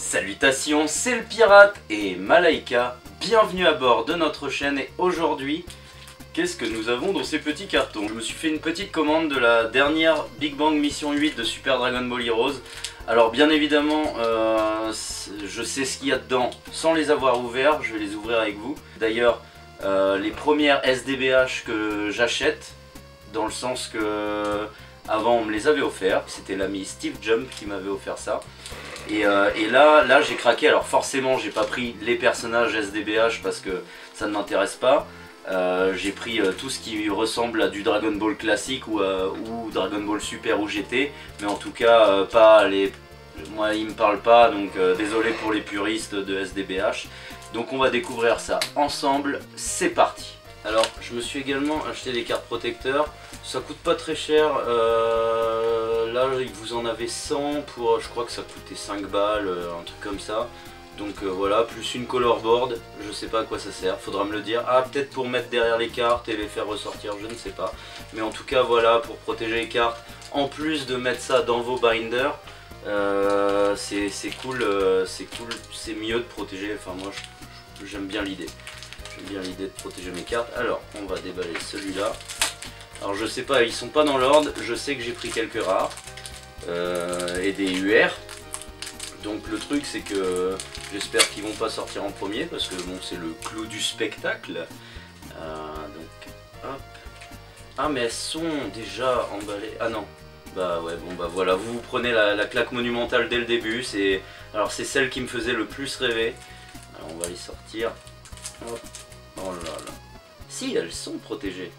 Salutations, c'est le pirate et Malaika, bienvenue à bord de notre chaîne et aujourd'hui, qu'est-ce que nous avons dans ces petits cartons? Je me suis fait une petite commande de la dernière Big Bang Mission 8 de Super Dragon Ball Heroes. Alors bien évidemment, je sais ce qu'il y a dedans sans les avoir ouverts, je vais les ouvrir avec vous. D'ailleurs, les premières SDBH que j'achète, dans le sens que avant on me les avait offerts, c'était l'ami Steve Jump qui m'avait offert ça. Et là j'ai craqué. Alors forcément j'ai pas pris les personnages SDBH parce que ça ne m'intéresse pas. J'ai pris tout ce qui ressemble à du Dragon Ball classique ou Dragon Ball Super ou GT, mais en tout cas pas les... Moi ils me parlent pas, donc désolé pour les puristes de SDBH. Donc on va découvrir ça ensemble, c'est parti. Alors je me suis également acheté des cartes protecteurs, ça coûte pas très cher, là vous en avez 100 pour, je crois que ça coûtait 5 balles, un truc comme ça. Donc voilà, plus une colorboard, je sais pas à quoi ça sert, faudra me le dire. Ah, peut-être pour mettre derrière les cartes et les faire ressortir, je ne sais pas. Mais en tout cas voilà, pour protéger les cartes, en plus de mettre ça dans vos binders, c'est cool, c'est mieux de protéger, enfin moi j'aime bien l'idée. J'aime bien l'idée de protéger mes cartes. Alors on va déballer celui-là. Alors je sais pas, ils sont pas dans l'ordre, je sais que j'ai pris quelques rares et des UR. Donc le truc c'est que j'espère qu'ils vont pas sortir en premier parce que bon c'est le clou du spectacle. Donc hop. Ah mais elles sont déjà emballées. Ah non. Bah ouais, bon bah voilà, vous prenez la claque monumentale dès le début. Alors c'est celle qui me faisait le plus rêver. Alors on va les sortir. Hop. Oh là là. Si, elles sont protégées.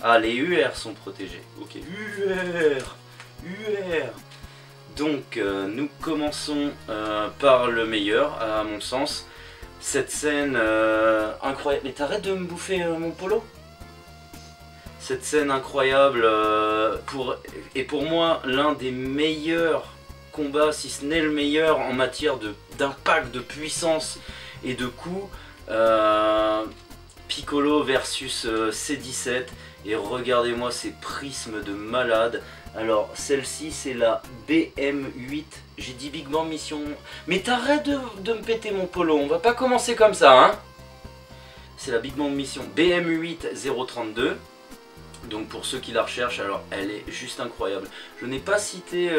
Ah, les UR sont protégées. Ok. UR. Donc, nous commençons par le meilleur, à mon sens. Cette scène incroyable. Mais t'arrêtes de me bouffer mon polo? Cette scène incroyable, pour moi, l'un des meilleurs combats, si ce n'est le meilleur, en matière d'impact, de puissance et de coups. Piccolo versus C17 et regardez-moi ces prismes de malade. Alors celle-ci c'est la BM8, j'ai dit Big Bang Mission, mais t'arrêtes de me péter mon polo, on va pas commencer comme ça hein. C'est la Big Bang Mission BM8 032, donc pour ceux qui la recherchent, alors elle est juste incroyable. Je n'ai pas cité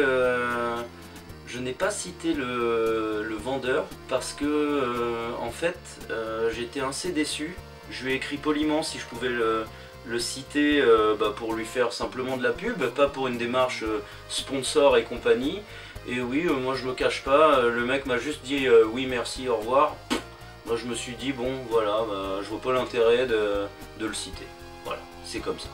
le vendeur parce que en fait j'étais assez déçu. Je lui ai écrit poliment si je pouvais le citer pour lui faire simplement de la pub, pas pour une démarche sponsor et compagnie. Et oui, moi je me cache pas, le mec m'a juste dit oui merci, au revoir. Moi je me suis dit bon voilà, je vois pas l'intérêt de le citer. Voilà, c'est comme ça.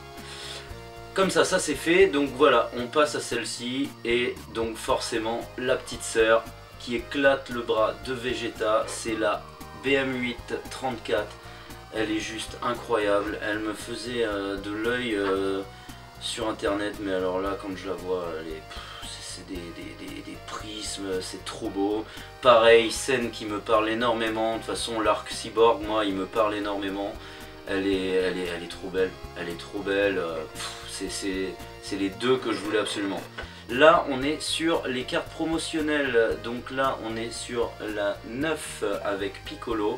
Comme ça c'est fait, donc voilà, on passe à celle-ci, et donc forcément la petite sœur qui éclate le bras de Vegeta, c'est la BM8 34. Elle est juste incroyable, elle me faisait de l'œil sur internet, mais alors là quand je la vois, c'est des prismes, c'est trop beau. Pareil, scène qui me parle énormément, de toute façon l'arc cyborg, moi il me parle énormément. Elle est trop belle, elle est trop belle, c'est les deux que je voulais absolument. Là on est sur les cartes promotionnelles, donc là on est sur la 9 avec Piccolo,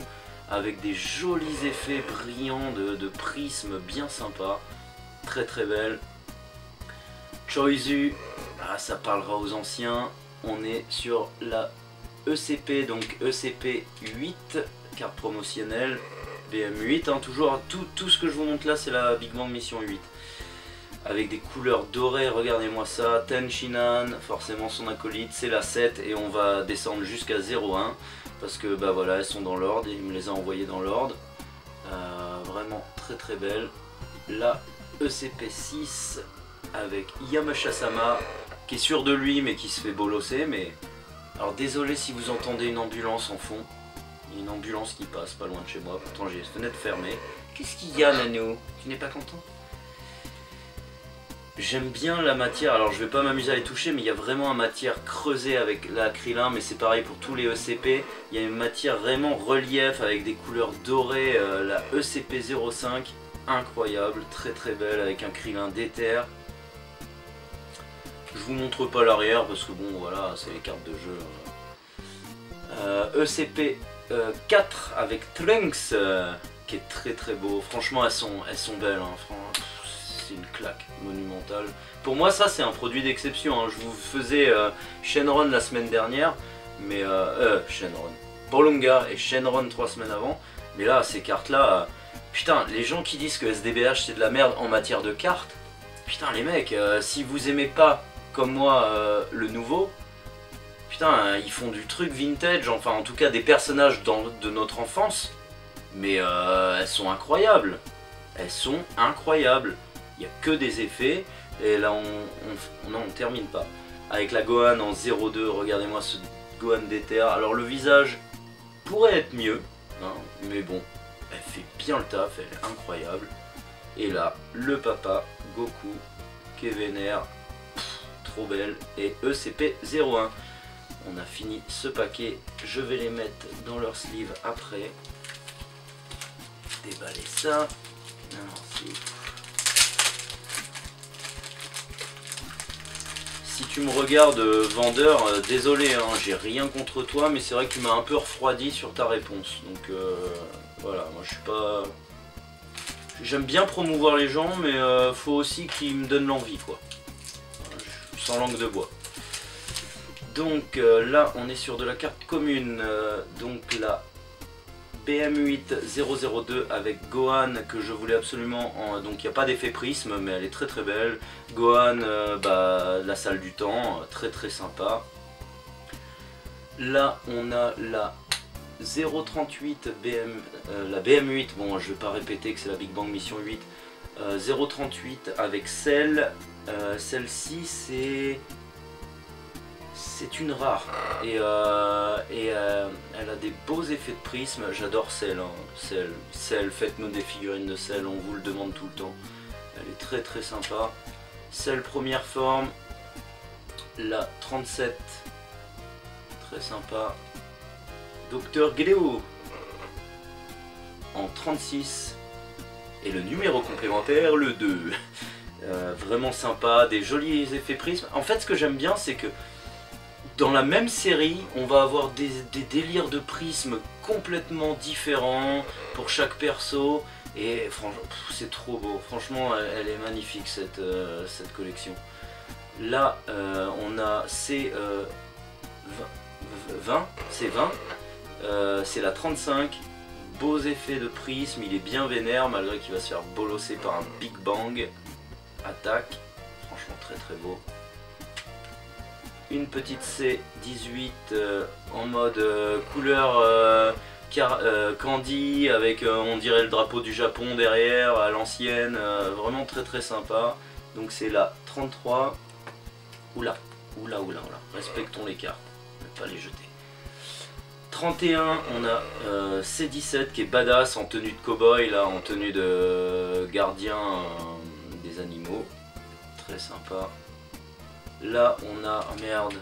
avec des jolis effets brillants de prismes bien sympas, très très belle. Choizu, ça parlera aux anciens. On est sur la ECP, donc ECP 8, carte promotionnelle, BM8, hein, toujours tout ce que je vous montre là c'est la Big Bang Mission 8. Avec des couleurs dorées, regardez-moi ça, Tenshinhan, forcément son acolyte, c'est la 7 et on va descendre jusqu'à 0,1 parce que bah voilà, elles sont dans l'ordre, il me les a envoyées dans l'ordre. Vraiment très très belle. La ECP6 avec Yamashita-sama qui est sûr de lui mais qui se fait bolosser. Mais alors désolé si vous entendez une ambulance en fond, il y a une ambulance qui passe pas loin de chez moi, pourtant j'ai les fenêtres fermées. Qu'est-ce qu'il y a Nanou? Tu n'es pas content? J'aime bien la matière, alors je vais pas m'amuser à les toucher, mais il y a vraiment une matière creusée avec l'acrylin, mais c'est pareil pour tous les ECP. Il y a une matière vraiment relief avec des couleurs dorées, la ECP 05, incroyable, très très belle avec un acrylin d'éther. Je vous montre pas l'arrière parce que bon voilà, c'est les cartes de jeu. ECP 4 avec Trunks, qui est très très beau. Franchement, elles sont belles, hein. C'est une claque monumentale. Pour moi, ça c'est un produit d'exception, hein. Je vous faisais Shenron la semaine dernière, mais Shenron, Bolunga et Shenron 3 semaines avant. Mais là, ces cartes-là, putain, les gens qui disent que SDBH c'est de la merde en matière de cartes, putain les mecs, si vous aimez pas comme moi le nouveau, putain, ils font du truc vintage, enfin en tout cas des personnages de notre enfance, mais elles sont incroyables. Elles sont incroyables. Il n'y a que des effets, et là on termine pas. Avec la Gohan en 0,2, regardez-moi ce Gohan d'éther. Alors le visage pourrait être mieux, hein, mais bon, elle fait bien le taf, elle est incroyable. Et là, le papa, Goku, qui est vénère, trop belle, et ECP01. On a fini ce paquet, je vais les mettre dans leur sleeve après. Déballer ça. Si tu me regardes vendeur, désolé, hein, j'ai rien contre toi, mais c'est vrai que tu m'as un peu refroidi sur ta réponse. Donc voilà, moi je suis pas... J'aime bien promouvoir les gens, mais faut aussi qu'ils me donnent l'envie, quoi. Je suis sans langue de bois. Donc là on est sur de la carte commune, donc la BM8002 avec Gohan que je voulais absolument, donc il n'y a pas d'effet prisme mais elle est très très belle. Gohan, la salle du temps, très très sympa. Là on a la 038 la BM8, bon je vais pas répéter que c'est la Big Bang Mission 8, 038 avec celle, celle-ci c'est une rare et elle a des beaux effets de prisme. J'adore Cell, hein. Cell, faites-nous des figurines de Cell, on vous le demande tout le temps. Elle est très très sympa. Cell première forme, la 37, très sympa. Docteur Gléo en 36 et le numéro complémentaire le 2. Vraiment sympa, des jolis effets prisme. En fait ce que j'aime bien c'est que dans la même série, on va avoir des délires de prisme complètement différents pour chaque perso. Et franchement, c'est trop beau. Franchement, elle est magnifique cette collection. Là, on a C20, c'est la 35. Beaux effets de prisme, il est bien vénère malgré qu'il va se faire bolosser par un Big Bang. Attaque, franchement très très beau. Une petite C18 en mode couleur candy avec on dirait le drapeau du Japon derrière à l'ancienne, vraiment très très sympa. Donc c'est la 33. Oula, respectons les cartes, ne pas les jeter. 31, on a C17 qui est badass en tenue de cow-boy, là en tenue de gardien des animaux, très sympa. Là on a, oh merde,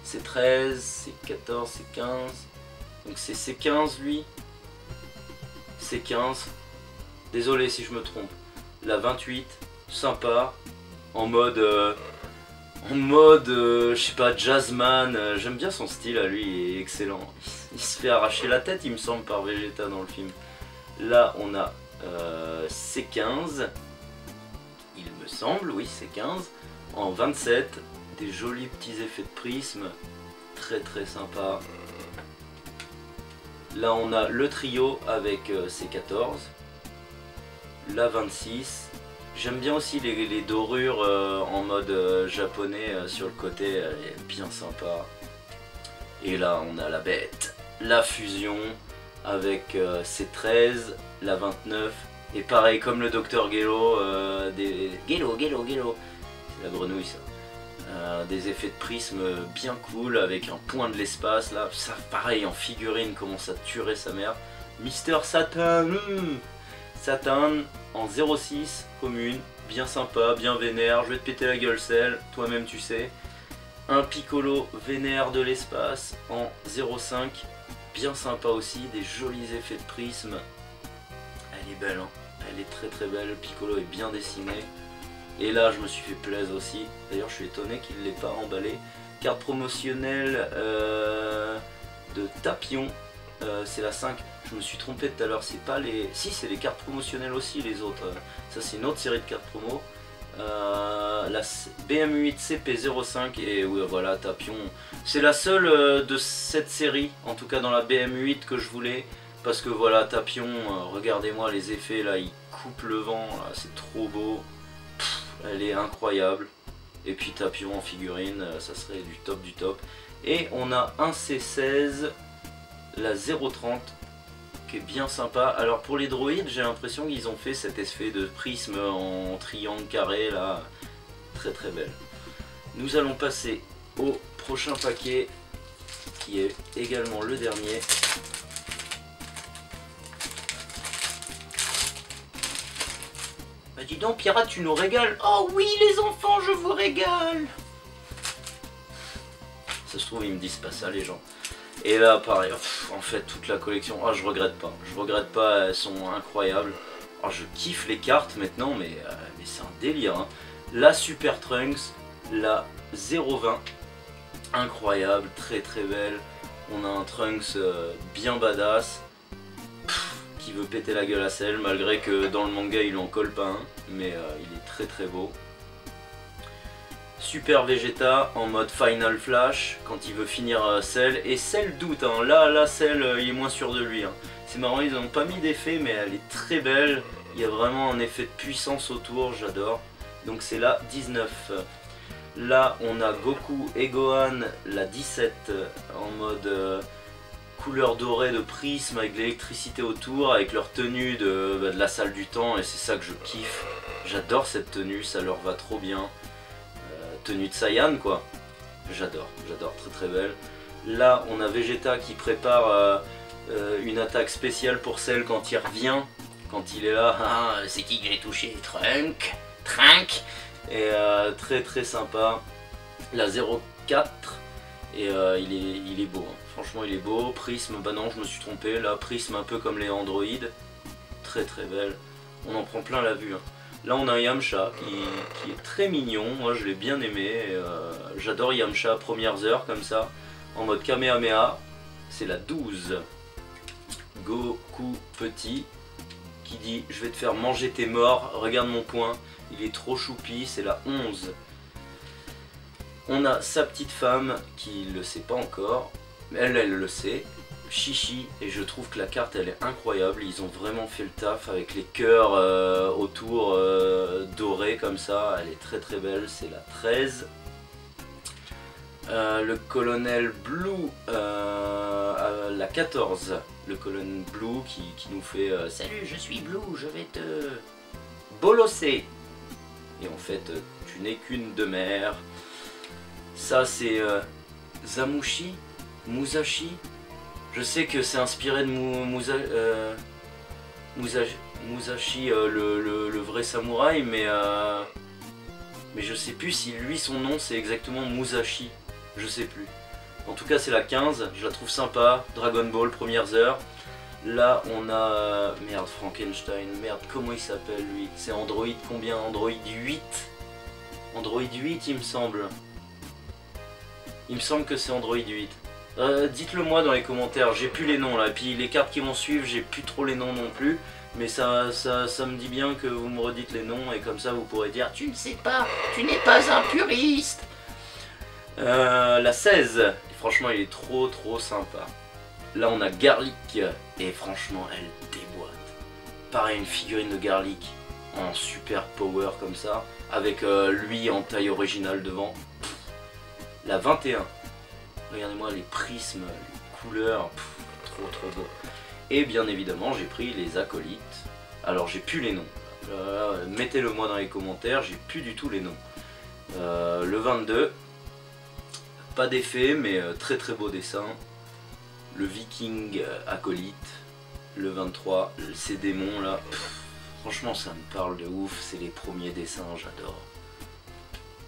c'est 13, c'est 14, c'est 15, donc c'est C15 lui, C15, désolé si je me trompe. La 28, sympa, en mode, je sais pas, jazzman, j'aime bien son style à lui, il est excellent. Il se fait arracher la tête il me semble par Vegeta dans le film. Là on a C15, il me semble, oui C15. En 27, des jolis petits effets de prisme, très très sympa. Là on a le trio avec C14, la 26. J'aime bien aussi les dorures en mode japonais sur le côté, elle est bien sympa. Et là on a la bête, la fusion avec C13, la 29. Et pareil comme le docteur Gelo, Gelo. La grenouille ça. Des effets de prisme bien cool avec un point de l'espace là, ça pareil en figurine commence à tuer sa mère. Mister Satan, Satan en 06 commune, bien sympa, bien vénère, je vais te péter la gueule Cell, toi-même tu sais. Un Piccolo vénère de l'espace en 05, bien sympa aussi, des jolis effets de prisme. Elle est belle, hein. Elle est très très belle, le Piccolo est bien dessiné. Et là je me suis fait plaisir aussi, d'ailleurs je suis étonné qu'il ne l'ait pas emballé. Carte promotionnelle de Tapion. C'est la 5. Je me suis trompé tout à l'heure. C'est pas les... Si, c'est les cartes promotionnelles aussi, les autres. Ça, c'est une autre série de cartes promo. La BM8 CP05. Et oui, voilà, Tapion. C'est la seule de cette série, en tout cas dans la BM8 que je voulais. Parce que voilà, Tapion, regardez-moi les effets là, il coupe le vent, c'est trop beau. Pff, elle est incroyable. Et puis Tapion en figurine, ça serait du top du top. Et on a un C16, la 030, qui est bien sympa. Alors pour les droïdes, j'ai l'impression qu'ils ont fait cet effet de prisme en triangle carré là. Très très belle. Nous allons passer au prochain paquet, qui est également le dernier. Bah dis donc Pirate, tu nous régales. Oh oui les enfants, je vous régale. Ça se trouve ils me disent pas ça les gens. Et là pareil, en fait toute la collection, je regrette pas, elles sont incroyables. Je kiffe les cartes maintenant, mais c'est un délire. Hein. La Super Trunks, la 020, incroyable, très très belle. On a un Trunks bien badass. Qui veut péter la gueule à Cell, malgré que dans le manga il en colle pas un, mais il est très très beau. Super Vegeta en mode Final Flash quand il veut finir Cell, et Cell doute, hein. Là Cell il est moins sûr de lui. Hein. C'est marrant, ils n'ont pas mis d'effet, mais elle est très belle, il y a vraiment un effet de puissance autour, j'adore. Donc c'est la 19. Là on a Goku et Gohan, la 17 en mode... couleur dorée de prisme avec l'électricité autour, avec leur tenue de la salle du temps, et c'est ça que je kiffe. J'adore cette tenue, ça leur va trop bien. Tenue de Saiyan quoi. J'adore, très très belle. Là on a Vegeta qui prépare une attaque spéciale pour Cell quand il revient. Quand il est là, c'est qui j'ai touché? Trunk. Et très très sympa. La 04. Et il est beau, hein. Franchement il est beau. Prisme, bah non je me suis trompé, là prisme un peu comme les androïdes. Très très belle. On en prend plein la vue. Hein. Là on a un Yamcha qui est très mignon, moi je l'ai bien aimé. J'adore Yamcha premières heures comme ça, en mode Kamehameha. C'est la 12. Goku petit, qui dit je vais te faire manger tes morts, regarde mon poing, il est trop choupi, c'est la 11. On a sa petite femme qui le sait pas encore, mais elle le sait, Chichi, et je trouve que la carte elle est incroyable, ils ont vraiment fait le taf avec les cœurs autour dorés comme ça, elle est très très belle, c'est la 13. Le colonel Blue, la 14, le colonel Blue qui nous fait salut je suis Blue, je vais te bolosser. Et en fait tu n'es qu'une demeure. Ça c'est Zamushi, Musashi. Je sais que c'est inspiré de Musashi, le vrai samouraï, mais je sais plus si lui son nom c'est exactement Musashi. Je sais plus. En tout cas c'est la 15, je la trouve sympa. Dragon Ball, premières heures. Là on a... merde, Frankenstein, merde, comment il s'appelle lui? C'est Android combien? Android 8? Android 8 il me semble. Il me semble que c'est Android 8. Dites-le moi dans les commentaires, j'ai plus les noms là. Et puis les cartes qui vont suivre, j'ai plus trop les noms non plus. Mais ça me dit bien que vous me redites les noms et comme ça vous pourrez dire tu ne sais pas, tu n'es pas un puriste. La 16, et franchement il est trop sympa. Là on a Garlic et franchement elle déboîte. Pareil une figurine de Garlic en super power comme ça, avec lui en taille originale devant. La 21, regardez-moi les prismes, les couleurs, trop beau. Et bien évidemment j'ai pris les acolytes. Alors j'ai plus les noms, mettez-le moi dans les commentaires, j'ai plus du tout les noms. Le 22, pas d'effet mais très beau dessin. Le viking acolyte. Le 23, ces démons là, franchement ça me parle de ouf, c'est les premiers dessins, j'adore.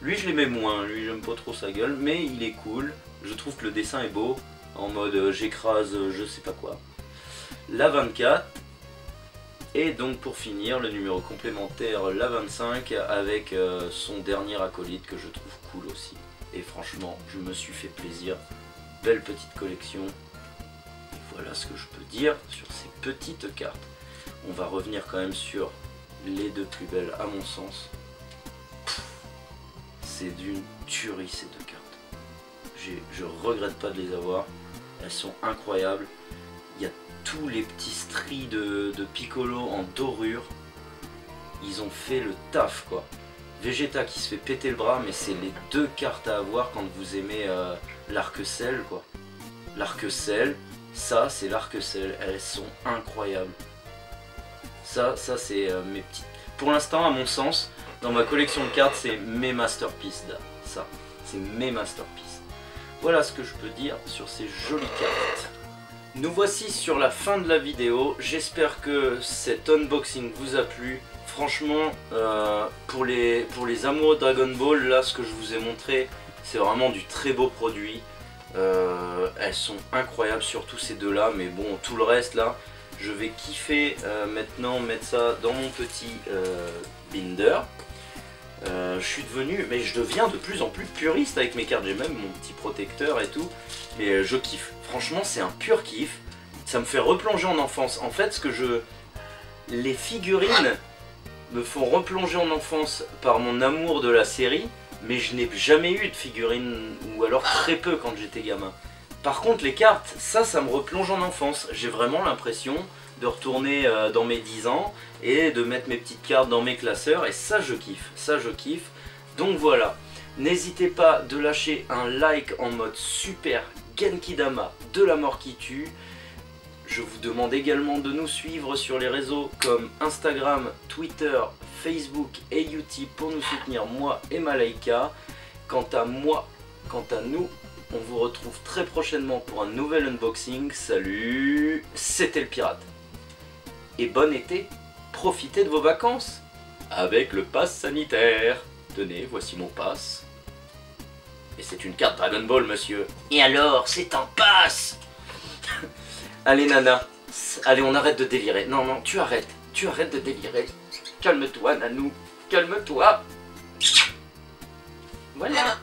Lui je l'aimais moins, lui j'aime pas trop sa gueule, mais il est cool. Je trouve que le dessin est beau, en mode j'écrase je sais pas quoi. La 24, et donc pour finir le numéro complémentaire, la 25, avec son dernier acolyte que je trouve cool aussi. Et franchement je me suis fait plaisir, belle petite collection, Voilà ce que je peux dire sur ces petites cartes. On va revenir quand même sur les deux plus belles à mon sens. C'est d'une tuerie ces deux cartes. Je regrette pas de les avoir. Elles sont incroyables. Il y a tous les petits stries de Piccolo en dorure. Ils ont fait le taf quoi. Vegeta qui se fait péter le bras, mais c'est les deux cartes à avoir quand vous aimez l'Arc-Ciel quoi. L'Arc-Ciel, ça c'est l'Arc-Ciel, elles sont incroyables. Ça c'est mes petites... Pour l'instant à mon sens, dans ma collection de cartes, c'est mes masterpieces là. Ça, c'est mes masterpieces. Voilà ce que je peux dire sur ces jolies cartes. Nous voici sur la fin de la vidéo, j'espère que cet unboxing vous a plu. Franchement, pour les amoureux de Dragon Ball, là ce que je vous ai montré, c'est vraiment du très beau produit. Elles sont incroyables, surtout ces deux là, mais bon, tout le reste là, je vais kiffer maintenant mettre ça dans mon petit binder. Je deviens de plus en plus puriste avec mes cartes, j'ai même mon petit protecteur et tout, mais je kiffe. Franchement, c'est un pur kiff, ça me fait replonger en enfance. En fait, les figurines me font replonger en enfance par mon amour de la série, mais je n'ai jamais eu de figurines, ou alors très peu quand j'étais gamin. Par contre les cartes, ça me replonge en enfance. J'ai vraiment l'impression de retourner dans mes 10 ans et de mettre mes petites cartes dans mes classeurs, et ça je kiffe, Donc voilà, n'hésitez pas de lâcher un like en mode super Genkidama de la mort qui tue. Je vous demande également de nous suivre sur les réseaux comme Instagram, Twitter, Facebook et Utip pour nous soutenir moi et Malaika. Quant à nous, on vous retrouve très prochainement pour un nouvel unboxing. Salut, c'était le pirate. Et bon été, profitez de vos vacances avec le pass sanitaire. Tenez, voici mon pass. Et c'est une carte Dragon Ball, monsieur. Et alors, c'est un pass. Allez Nana, allez on arrête de délirer. Non, tu arrêtes de délirer. Calme-toi Nanou, calme-toi. Voilà.